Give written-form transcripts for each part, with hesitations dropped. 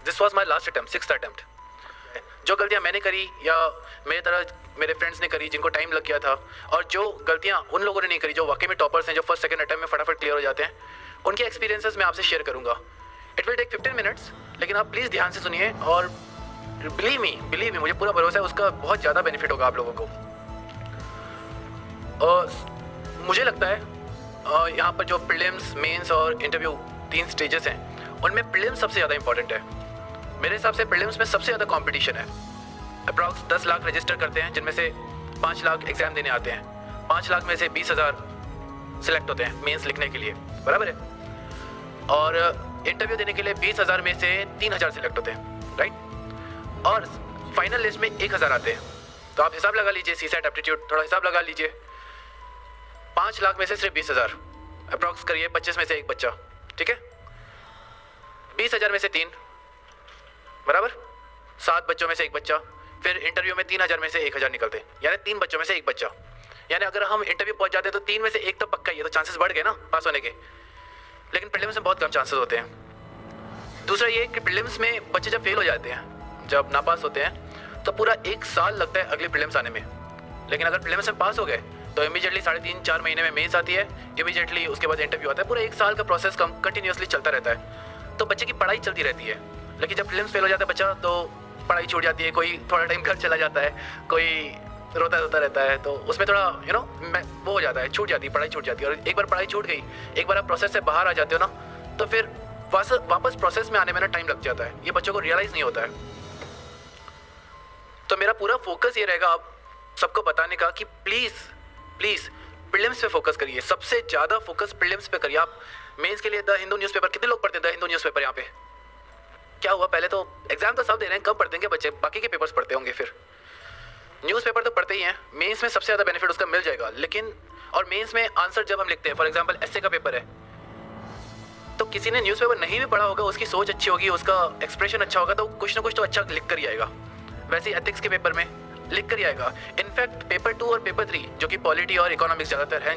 This was my last attempt, 6th attempt. जो गलतियाँ मैंने करी या मेरे तरह मेरे फ्रेंड्स ने करी जिनको टाइम लग गया था, और जो गलतियाँ उन लोगों ने नहीं करी जो वाकई में टॉपर्स हैं, जो फर्स्ट सेकंड अटैम्प्ट में फटाफट क्लियर हो जाते हैं, उनके एक्सपीरियंसेस मैं आपसे शेयर करूँगा। इट विल टेक 15 मिनट्स, लेकिन आप प्लीज़ ध्यान से सुनिए और बिलीव मी, मुझे पूरा भरोसा है उसका बहुत ज़्यादा बेनिफिट होगा आप लोगों को। मुझे लगता है यहाँ पर जो प्रीलिम्स, मेंस और इंटरव्यू 3 स्टेजेस हैं, उनमें प्रीलिम्स सबसे ज़्यादा इंपॉर्टेंट है। मेरे हिसाब से प्रीलिम्स में सबसे ज़्यादा कंपटीशन है। अप्रॉक्स 10 लाख रजिस्टर करते हैं, जिनमें से 5 लाख एग्ज़ाम देने आते हैं। 5 लाख में से 20,000 सिलेक्ट होते हैं मेंस लिखने के लिए, बराबर है। और इंटरव्यू देने के लिए 20,000 में से 3,000 सिलेक्ट होते हैं, राइट। और फाइनल लिस्ट में 1,000 आते हैं। तो आप हिसाब लगा लीजिए, सीसेट एप्टीट्यूड थोड़ा हिसाब लगा लीजिए। 5 लाख में से सिर्फ 20,000, अप्रॉक्स करिए 25 में से एक बच्चा, ठीक है। 20,000 में से 3, बराबर 7 बच्चों में से एक बच्चा। फिर इंटरव्यू में 3,000 में से 1,000 निकलते हैं, यानी 3 बच्चों में से एक बच्चा। यानी अगर हम इंटरव्यू पहुंच जाते हैं तो 3 में से एक तो पक्का ही है, तो चांसेस बढ़ गए ना पास होने के। लेकिन प्रीलिम्स में बहुत कम चांसेस होते हैं। दूसरा ये कि प्रीलिम्स में बच्चे जब फेल हो जाते हैं, जब नापास होते हैं, तो पूरा 1 साल लगता है अगली प्रीलिम्स आने में। लेकिन अगर प्रीलिम्स में पास हो गए तो इमीडिएटली 3.5-4 महीने में मेंस आती है, इमीडिएटली उसके बाद इंटरव्यू आता है। पूरा 1 साल का प्रोसेस कंटिन्यूसली चलता रहता है, तो बच्चे की पढ़ाई चलती रहती है। लेकिन जब प्रीलिम्स फेल हो जाता है बच्चा, तो पढ़ाई छूट जाती है। कोई थोड़ा टाइम घर चला जाता है, कोई रोता रहता है, तो उसमें थोड़ा वो हो जाता है, छूट जाती है, पढ़ाई छूट जाती है। और एक बार पढ़ाई छूट गई, एक बार आप प्रोसेस से बाहर आ जाते हो ना, तो फिर वापस प्रोसेस में आने में ना टाइम लग जाता है। ये बच्चों को रियलाइज़ नहीं होता है। तो मेरा पूरा फोकस ये रहेगा आप सबको बताने का कि प्लीज़ प्रीलिम्स पे फोकस करिए। सबसे ज़्यादा फोकस प्रीलिम्स पे करिए। आप मेंस के लिए द हिंदू न्यूज़पेपर, कितने लोग पढ़ते हैं द हिंदू न्यूज़पेपर? यहाँ पे क्या हुआ, पहले तो एग्जाम तो सब दे रहे हैं, कब पढ़ते हैं बच्चे? बाकी के पेपर्स पढ़ते होंगे। फिर न्यूज़पेपर तो पढ़ते ही हैं। मेंस में सबसे ज़्यादा बेनिफिट उसका मिल जाएगा। लेकिन और मेंस में आंसर जब हम लिखते हैं, फॉर एग्जांपल एस्से का पेपर है, तो किसी ने न्यूज़पेपर नहीं भी पढ़ा होगा, उसकी सोच अच्छी होगी, उसका एक्सप्रेशन अच्छा होगा, तो कुछ ना कुछ तो अच्छा लिख कर ही आएगा। वैसे ही एथिक्स के पेपर में लिख कर ही आएगा। इनफैक्ट पेपर 2 और पेपर 3 जो कि पॉलिटी और इकोनॉमिक्स ज़्यादातर हैं,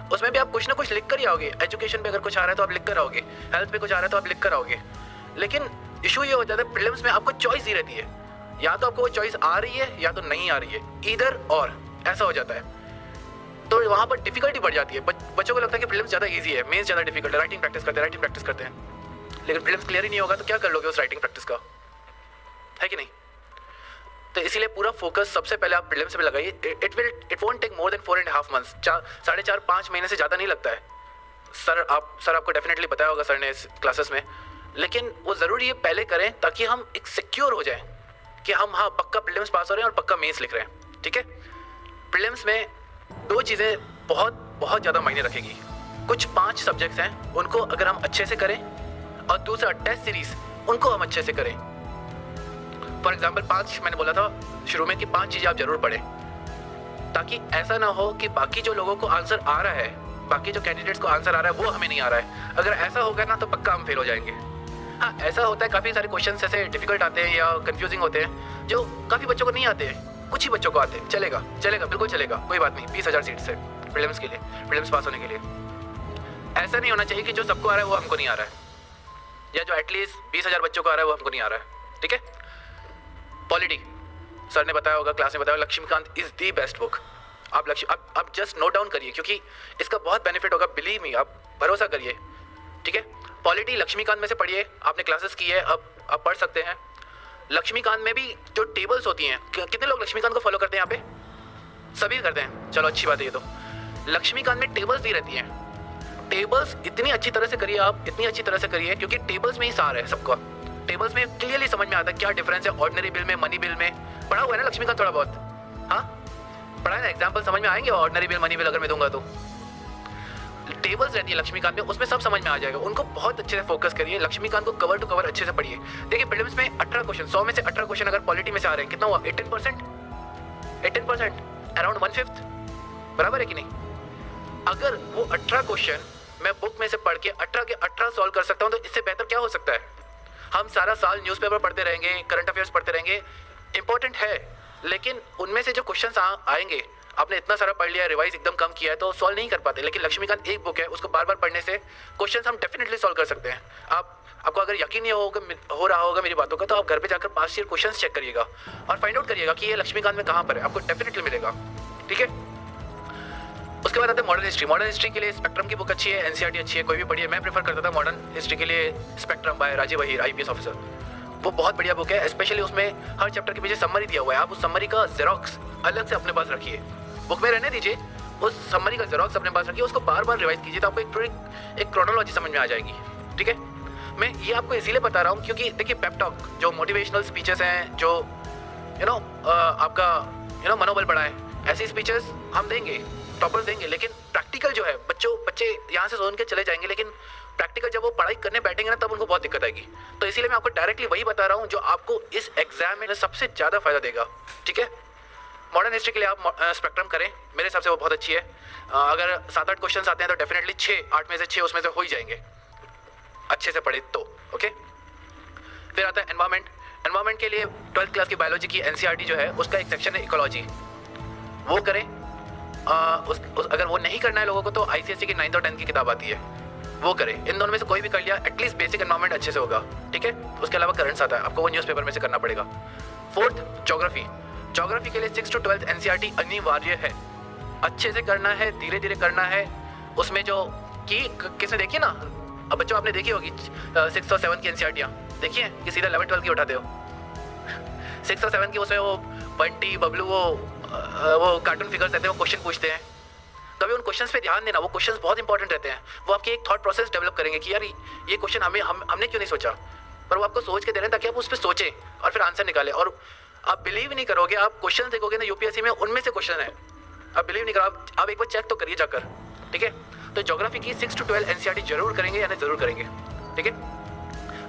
उसमें भी आप कुछ ना कुछ लिख कर ही आओगे। एजुकेशन पे अगर कुछ आ रहा है तो आप लिख कर आओगे, हेल्थ पे कुछ आ रहा है तो आप लिख कर आओगे। लेकिन इशू ये हो जाता है प्रीलिम्स में आपको चॉइस दी रहती है, या तो आपको वो चॉइस आ रही है या तो नहीं आ रही है, ईदर और ऐसा हो जाता है। तो वहाँ पर डिफिकल्टी बढ़ जाती है। बच्चों को लगता है कि प्रीलिम्स ज़्यादा इजी है, मेंस ज़्यादा डिफिकल्ट है। राइटिंग प्रैक्टिस करते हैं, लेकिन प्रीलिम्स क्लियर ही नहीं होगा तो क्या कर लोगे उस राइटिंग प्रैक्टिस का, है कि नहीं? तो इसीलिए पूरा फोकस सबसे पहले आप प्रीलिम्स पे लगाइए। It won't take more than 4.5 months, 4.5 महीने से ज़्यादा नहीं लगता है। सर आपको डेफिनेटली बताया होगा सर ने इस क्लासेस में। लेकिन वो ज़रूरी है पहले करें, ताकि हम एक सिक्योर हो जाए कि हम हाँ पक्का प्रीलिम्स पास हो रहे हैं और पक्का मेंस लिख रहे हैं, ठीक है। प्रीलिम्स में 2 चीज़ें बहुत ज़्यादा मायने रखेगी। कुछ 5 सब्जेक्ट्स हैं, उनको अगर हम अच्छे से करें, और दूसरा टेस्ट सीरीज उनको हम अच्छे से करें। फॉर एग्जाम्पल 5 मैंने बोला था शुरू में कि 5 चीज़ें आप जरूर पढ़ें, ताकि ऐसा ना हो कि बाकी जो लोगों को आंसर आ रहा है, बाकी जो कैंडिडेट्स को आंसर आ रहा है वो हमें नहीं आ रहा है। अगर ऐसा होगा ना तो पक्का हम फेल हो जाएंगे। हाँ, ऐसा होता है, काफ़ी सारे क्वेश्चन ऐसे डिफिकल्ट आते हैं या कंफ्यूजिंग होते हैं जो काफ़ी बच्चों को नहीं आते हैं, कुछ ही बच्चों को आते हैं। चलेगा बिल्कुल चलेगा, कोई बात नहीं। 20,000 सीट्स है प्रीलिम्स के लिए, प्रीलिम्स पास होने के लिए। ऐसा नहीं होना चाहिए कि जो सबको आ रहा है वो हमको नहीं आ रहा है, या जो एटलीस्ट 20,000 बच्चों को आ रहा है वो हमको नहीं आ रहा है, ठीक है। पॉलिटी सर ने बताया होगा, क्लास में बताया, Laxmikanth is the best book. आप जस्ट नोट डाउन करिए, क्योंकि इसका बहुत बेनिफिट होगा, बिलीव मी, आप भरोसा करिए, ठीक है। पॉलिटी लक्ष्मीकांत में से पढ़िए, आपने क्लासेस की है, अब आप पढ़ सकते हैं। लक्ष्मीकांत में भी जो टेबल्स होती हैं, कितने लोग लक्ष्मीकांत को फॉलो करते हैं यहाँ पे? सभी करते हैं, चलो अच्छी बात है। ये तो लक्ष्मीकांत में टेबल्स दी रहती हैं। टेबल्स इतनी अच्छी तरह से करिए आप, इतनी अच्छी तरह से करिए, क्योंकि टेबल्स में ही सार है सबका। टेबल्स में क्लियरली समझ में आता है क्या डिफरेंस है ऑर्डिनरी बिल में, मनी बिल में। पढ़ा हुआ है ना लक्ष्मीकांत थोड़ा बहुत? हाँ पढ़ा है ना, एग्जाम्पल समझ में आएंगे ऑर्डिनरी बिल, मनी बिल अगर मैं दूंगा तो। टेबल्स रहती है लक्ष्मीकांत में, उसमें सब समझ में आ जाएगा। उनको बहुत अच्छे से फोकस करिए, लक्ष्मीकांत को कवर टू कवर अच्छे से पढ़िए। देखिए प्रीलिम्स में 18 क्वेश्चन, 100 में से 18 क्वेश्चन अगर पॉलिटी में से आ रहे हैं, कितना हुआ? 18%, अराउंड 1/5, बराबर है कि नहीं? अगर वो 18 क्वेश्चन मैं बुक में से पढ़ के 18 के 18 सॉल्व कर सकता हूँ, तो इससे बेहतर क्या हो सकता है? हम सारा साल न्यूज़पेपर पढ़ते रहेंगे, करंट अफेयर्स पढ़ते रहेंगे, इंपॉर्टेंट है, लेकिन उनमें से जो क्वेश्चंस आएंगे, आपने इतना सारा पढ़ लिया, रिवाइज एकदम कम किया है, तो सॉल्व नहीं कर पाते। लेकिन लक्ष्मीकांत एक बुक है, उसको बार बार पढ़ने से क्वेश्चंस हम डेफिनेटली सॉल्व कर सकते हैं। आप आपको अगर यकीन नहीं हो रहा होगा मेरी बातों का, तो आप घर पे जाकर पास्ट ईयर क्वेश्चंस चेक करिएगा और फाइंड आउट करिएगा कि ये लक्ष्मीकांत में कहाँ पर है, आपको डेफिनेटली मिलेगा। ठीक है, उसके बाद आते हैं मॉडर्न हिस्ट्री। मॉडर्न हिस्ट्री के लिए स्पेक्ट्रम की बुक अच्छी है, एनसीईआरटी अच्छी है, कोई भी पढ़िए। मैं प्रेफर करता था मॉडर्न हिस्ट्री के लिए Spectrum by Rajiv Ahir, IPS officer. वो बहुत बढ़िया बुक है, स्पेशली उसमें हर चैप्टर के पीछे समरी दिया हुआ है। आप उस समरी का जेरोक्स अलग से अपने पास रखिए, बुक में रहने दीजिए, उस समरी का जेरोक्स अपने पास रखिए, उसको बार बार रिवाइज कीजिए, तो आपको एक क्रोनोलॉजी समझ में आ जाएगी। ठीक है, मैं ये आपको इसीलिए बता रहा हूँ क्योंकि देखिए पेप टॉक जो मोटिवेशनल स्पीचेस हैं, जो आपका मनोबल बढ़ाए, ऐसी स्पीचेस हम देंगे, टॉपर्स देंगे, लेकिन प्रैक्टिकल जो है बच्चे यहाँ से सुन के चले जाएंगे, लेकिन प्रैक्टिकल जब वो पढ़ाई करने बैठेंगे ना तब उनको बहुत दिक्कत आएगी। तो इसीलिए मैं आपको डायरेक्टली वही बता रहा हूँ जो आपको इस एग्जाम में सबसे ज़्यादा फायदा देगा। ठीक है, मॉडर्न हिस्ट्री के लिए आप स्पेक्ट्रम करें, मेरे हिसाब से वो बहुत अच्छी है। अगर 7-8 क्वेश्चन आते हैं तो डेफिनेटली 8 में से 6 उसमें से हो ही जाएंगे अच्छे से पढ़े तो। ओके, फिर आता है एनवायरमेंट। एनवायरमेंट के लिए 12th क्लास की बायोलॉजी की एनसीईआरटी जो है उसका एक सेक्शन है इकोलॉजी, वो करें। अगर वो नहीं करना है लोगों को तो आईसीएसई की 9th और 10th की किताब आती है, वो करें। इन दोनों में से कोई भी कर लिया एटलीस्ट बेसिक एनवायरमेंट अच्छे से होगा। ठीक है, उसके अलावा करंट्स आता है, आपको वो न्यूज़पेपर में से करना पड़ेगा। 4th geography. ज्योग्राफी के लिए 6th to 12th एनसीईआरटी अनिवार्य है, अच्छे से करना है, धीरे धीरे करना है। उसमें जो की किसने देखी ना, अब बच्चों आपने देखी होगी 6th और 7th की एनसीईआरटियाँ देखिए कि सीधा 11th 12th की उठाते हो। 6th और 7th की उसमें वो बंटी बबलू वो कार्टून फिगर्स रहते हैं, वो क्वेश्चन पूछते हैं, कभी उन क्वेश्चंस पे ध्यान देना, वो क्वेश्चंस बहुत इंपॉर्टेंट रहते हैं। वो आपकी एक थॉट प्रोसेस डेवलप करेंगे कि यार ये क्वेश्चन हमने क्यों नहीं सोचा, पर वो आपको सोच के दे रहे हैं ताकि आप उस पर सोचें और फिर आंसर निकालें। और आप बिलीव नहीं करोगे, आप क्वेश्चन देखोगे ना यूपीएससी में, उनमें से क्वेश्चन है, आप बिलीव नहीं करो, आप एक बार चेक तो करिए जाकर। ठीक है, तो ज्योग्राफी की 6 to 12 एनसीईआरटी जरूर करेंगे, यानी जरूर करेंगे। ठीक है,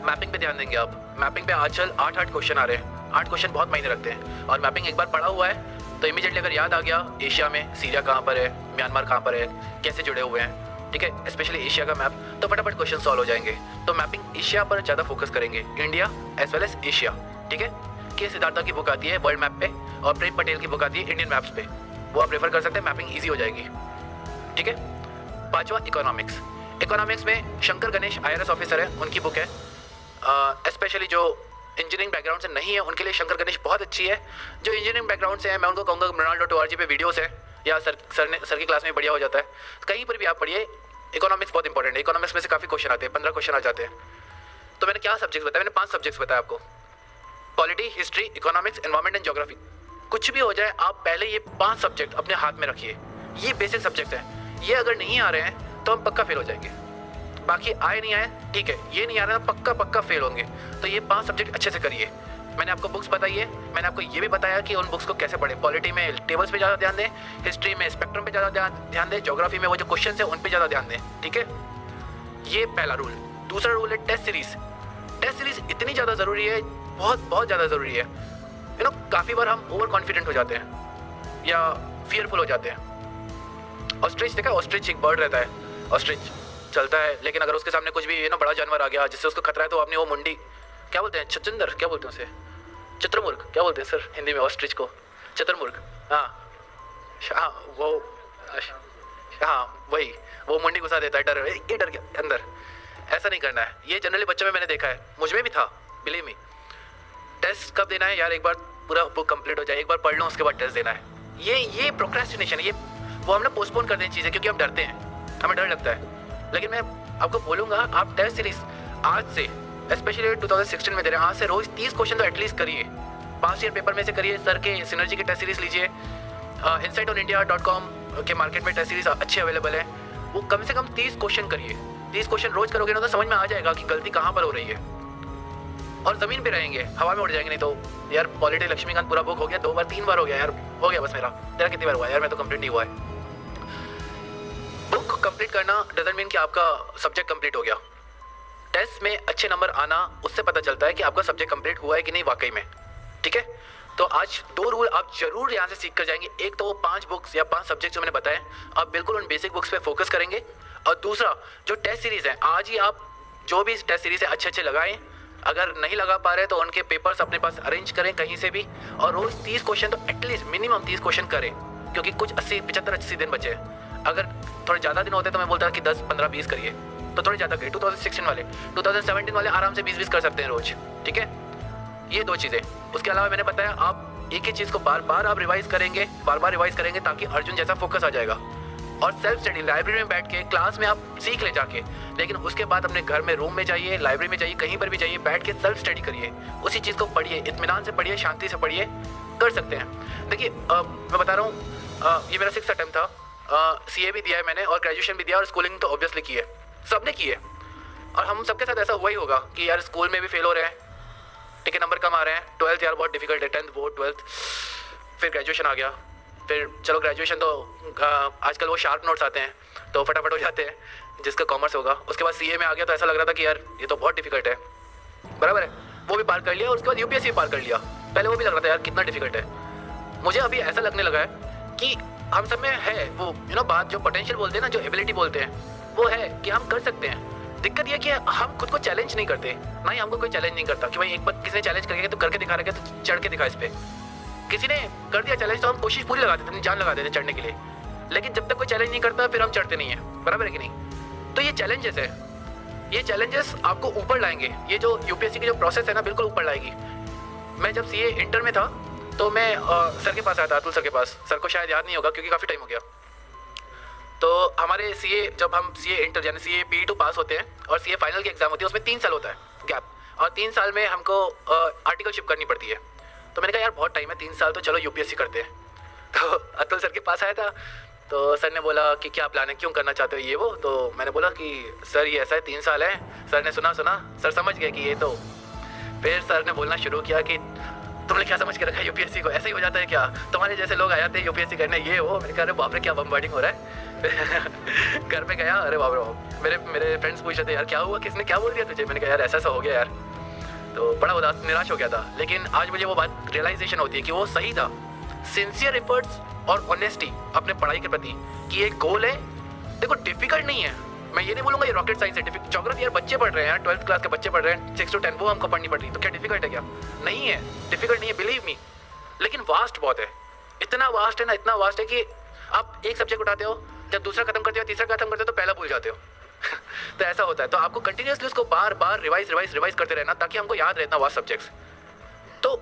मैपिंग पे ध्यान देंगे आप। मैपिंग पे आजकल 8 क्वेश्चन आ रहे हैं, 8 क्वेश्चन बहुत मायने रखते हैं। और मैपिंग एक बार पढ़ा हुआ है तो इमीडिएटली अगर याद आ गया एशिया में सीरिया कहाँ पर है, म्यांमार कहाँ पर है, कैसे जुड़े हुए हैं, ठीक है, स्पेशली एशिया का मैप, तो फटाफट क्वेश्चन सॉल्व हो जाएंगे। तो मैपिंग एशिया पर ज़्यादा फोकस करेंगे, India as well as Asia. ठीक है, के सिद्धार्था की बुक आती है वर्ल्ड मैप पे और प्रेम पटेल की बुक आती है इंडियन मैप्स पे, वो आप रेफर कर सकते हैं, मैपिंग ईजी हो जाएगी। ठीक है, 5वां इकोनॉमिक्स। इकोनॉमिक्स में शंकर गणेश IRS ऑफिसर है, उनकी बुक है। स्पेशली जो इंजीनियरिंग बैकग्राउंड से नहीं है उनके लिए शंकर गणेश बहुत अच्छी है। जो इंजीनियरिंग बैकग्राउंड से है मैं उनको कहूँगा mrinal.org पे वीडियोस है, या सर की क्लास में बढ़िया हो जाता है, कहीं पर भी आप पढ़िए। इकोनॉमिक्स बहुत इंपॉर्टेंट है, इकोनॉमिक्स में से काफ़ी क्वेश्चन आते हैं, 15 क्वेश्चन आ जाते हैं। तो मैंने क्या सब्जेक्ट्स बताया, मैंने 5 सब्जेक्ट्स बताया आपको, polity, history, economics, environment and geography. कुछ भी हो जाए आप पहले ये 5 सब्जेक्ट अपने हाथ में रखिए, ये बेसिक सब्जेक्ट्स हैं। ये अगर नहीं आ रहे हैं तो हम पक्का फेल हो जाएंगे, बाकी आए नहीं आए ठीक है, ये नहीं आ रहा है पक्का फेल होंगे। तो ये 5 सब्जेक्ट अच्छे से करिए। मैंने आपको बुक्स बताई है, मैंने आपको ये भी बताया कि उन बुक्स को कैसे पढ़ें। पॉलिटी में टेबल्स पे ज़्यादा ध्यान दें, हिस्ट्री में स्पेक्ट्रम पे ज़्यादा ध्यान दें, ज्योग्राफी में वो जो क्वेश्चन है उन पे ज़्यादा ध्यान दें। ठीक है, ये पहला रूल। दूसरा रूल है टेस्ट सीरीज। टेस्ट सीरीज इतनी ज़्यादा ज़रूरी है, बहुत ज़्यादा ज़रूरी है। काफ़ी बार हम ओवर कॉन्फिडेंट हो जाते हैं या फियरफुल हो जाते हैं। ऑस्ट्रिच देखा, ऑस्ट्रिच एक बर्ड रहता है, ऑस्ट्रिच चलता है, लेकिन अगर उसके सामने कुछ भी बड़ा जानवर आ गया जिससे उसको खतरा है तो अपनी वो मुंडी, क्या बोलते हैं, छचिंदर, क्या बोलते हैं उसे, चित्रमुर्ग, क्या बोलते हैं सर हिंदी में ऑस्ट्रिच को, चित्रमुर्ग, हाँ वही, वो मुंडी घुसा देता है, ये डर गया अंदर। ऐसा नहीं करना है, ये जनरली बच्चों में मैंने देखा है, मुझ में भी था, बिलीव मी। टेस्ट कब देना है यार, एक बार पूरा बुक कंप्लीट हो जाए, एक बार पढ़ लो उसके बाद टेस्ट देना है। ये प्रोक्रेस्टिनेशन, ये वो हमने पोस्टपोन कर देनी चीज़ें क्योंकि हम डरते हैं, हमें डर लगता है। लेकिन मैं आपको बोलूँगा आप टेस्ट सीरीज आज से, स्पेशली 2016 में दे रहे हैं, आज से रोज़ 30 क्वेश्चन तो एटलीस्ट करिए। पास्ट ईयर पेपर में से करिए, सर के सिनर्जी की टेस्ट सीरीज लीजिए, insightonIndia.com के मार्केट में टेस्ट सीरीज अच्छी अवेलेबल है, वो कम से कम 30 क्वेश्चन करिए। 30 क्वेश्चन रोज करोगे ना तो समझ में आ जाएगा कि गलती कहाँ पर हो रही है, और ज़मीन पे रहेंगे, हवा में उड़ जाएंगे नहीं तो। यार पॉलिटी लक्ष्मीकांत पूरा बुक हो गया, 2 बार 3 बार हो गया यार, हो गया बस मेरा। तेरा कितनी बार हुआ यार, मैं तो कंप्लीट नहीं हुआ है। बुक कंप्लीट करना डजंट मीन कि आपका सब्जेक्ट कंप्लीट हो गया। टेस्ट में अच्छे नंबर आना उससे पता चलता है कि आपका सब्जेक्ट कंप्लीट हुआ है कि नहीं वाकई में। ठीक है, तो आज 2 रूल आप जरूर यहाँ से सीख कर जाएंगे। एक तो वो 5 बुक्स या 5 सब्जेक्ट जो मैंने बताए, आप बिल्कुल उन बेसिक बुक्स पे फोकस करेंगे। और दूसरा जो टेस्ट सीरीज है, आज ही आप जो भी टेस्ट सीरीज है अच्छे लगाएं। अगर नहीं लगा पा रहे तो उनके पेपर्स अपने पास अरेंज करें कहीं से भी, और रोज 30 क्वेश्चन तो एटलीस्ट मिनिमम 30 क्वेश्चन करें, क्योंकि कुछ 75-80 दिन बचे हैं। अगर थोड़े ज़्यादा दिन होते तो मैं बोलता कि 10, 15, 20 करिए, तो थोड़े ज़्यादा गए 2016 वाले, 2017 वाले आराम से 20-20 कर सकते हैं रोज, ठीक है। ये 2 चीज़ें। उसके अलावा मैंने बताया आप एक ही चीज़ को बार बार आप रिवाइज करेंगे, बार बार रिवाइज करेंगे ताकि अर्जुन जैसा फोकस आ जाएगा। और सेल्फ स्टडी लाइब्रेरी में बैठ के क्लास में आप सीख ले जाके, लेकिन उसके बाद अपने घर में रूम में जाइए, लाइब्रेरी में जाइए, कहीं पर भी जाइए, बैठ के सेल्फ स्टडी करिए, उसी चीज़ को पढ़िए, इत्मीनान से पढ़िए, शांति से पढ़िए, कर सकते हैं। देखिए मैं बता रहा हूँ ये मेरा 6th अटेम्प्ट था, CA भी दिया है मैंने और ग्रेजुएशन भी दिया और स्कूलिंग तो ऑब्वियसली की है, सबने की है। और हम सबके साथ ऐसा हुआ ही होगा कि यार स्कूल में भी फेल हो रहे हैं, ठीक है, नंबर कम आ रहे हैं, 12th यार बहुत डिफिकल्ट है, 10th बोर्ड 12th, फिर ग्रेजुएशन आ गया, फिर चलो ग्रेजुएशन तो आजकल वो शार्प नोट्स आते हैं तो फटाफट हो जाते हैं, जिसका कॉमर्स होगा। उसके बाद CA में आ गया तो ऐसा लग रहा था कि यार ये तो बहुत डिफिकल्ट है, बराबर है, वो भी पार कर लिया और उसके बाद UPSC भी पार कर लिया। पहले वो भी लग रहा था यार कितना डिफिकल्ट है, मुझे अभी ऐसा लगने लगा है कि हम सब में है वो बात जो पोटेंशियल बोलते हैं ना, जो एबिलिटी बोलते हैं, वो है कि हम कर सकते हैं। दिक्कत ये कि हम खुद को चैलेंज नहीं करते, ना ही हमको कोई चैलेंज नहीं करता कि भाई एक बार किसी ने चैलेंज करके तो करके दिखा रहा है तो चढ़ के दिखा इस पर। किसी ने कर दिया चैलेंज तो हम कोशिश पूरी लगा देते, जान लगा देते चढ़ने के लिए, लेकिन जब तक कोई चैलेंज नहीं करता फिर हम चढ़ते नहीं है, बराबर है कि नहीं। तो ये चैलेंजेस है, ये चैलेंजेस आपको ऊपर लाएंगे, ये जो UPSC की जो प्रोसेस है ना बिल्कुल ऊपर लाएगी। मैं जब CA इंटर में था तो मैं सर के पास आया था, अतुल सर के पास, सर को शायद याद नहीं होगा क्योंकि काफ़ी टाइम हो गया। तो हमारे CA जब हम CA इंटर यानी CA PE2 पास होते हैं और CA फाइनल की एग्जाम होती है, उसमें 3 साल होता है गैप, और 3 साल में हमको आर्टिकलशिप करनी पड़ती है। तो मैंने कहा यार बहुत टाइम है, 3 साल, तो चलो UPSC करते हैं। तो अतुल सर के पास आया था तो सर ने बोला कि क्या प्लान है, क्यों करना चाहते हो ये वो। तो मैंने बोला कि सर ये ऐसा है, 3 साल है। सर ने सुना, सर समझ गए कि ये तो, फिर सर ने बोलना शुरू किया कि तुमने क्या समझ के रखा है UPSC को, ऐसे ही हो जाता है क्या, तुम्हारे जैसे लोग आ जाते हैं UPSC करने, ये वो। मैंने कहा अरे बाप रे क्या बम्बार्डिंग हो रहा है। घर पे गया, अरे बाप रे, मेरे फ्रेंड्स पूछ रहे थे यार क्या हुआ, किसने क्या बोल दिया तुझे। मैंने कहा यार ऐसा हो गया यार, तो बड़ा उदास निराश हो गया था। लेकिन आज मुझे वो बात रियलाइजेशन होती है कि वो सही था। सिंसियर एफर्ट्स और ऑनेस्टी अपने पढ़ाई के प्रति कि एक गोल है, देखो डिफिकल्ट नहीं है, मैं ये नहीं बोलूँगा ये रॉकेट साइंस है। ज्योग्राफी यार बच्चे पढ़ रहे हैं यार, 12th क्लास के बच्चे पढ़ रहे हैं, 6 to 10 वो हमको पढ़नी पड़ रही, तो क्या डिफिकल्ट है क्या? नहीं है, डिफिकल्ट नहीं है, बिलीव मी। लेकिन वास्ट बहुत है, इतना वास्ट है ना, इतना वास्ट है कि आप एक सब्जेक्ट उठाते हो, जब दूसरा खत्म करते हो, तीसरा खत्म करते हो तो पहला भूल जाते हो। तो ऐसा होता है। तो आपको कंटिन्यूसली उसको बार बार रिवाइज करते रहना ताकि हमको याद रहना वास्ट सब्जेक्ट्स। तो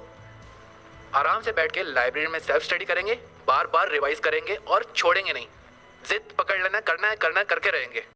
आराम से बैठ के लाइब्रेरी में सेल्फ स्टडी करेंगे, बार बार रिवाइज करेंगे और छोड़ेंगे नहीं, जिद पकड़ लेना, करना है करके रहेंगे।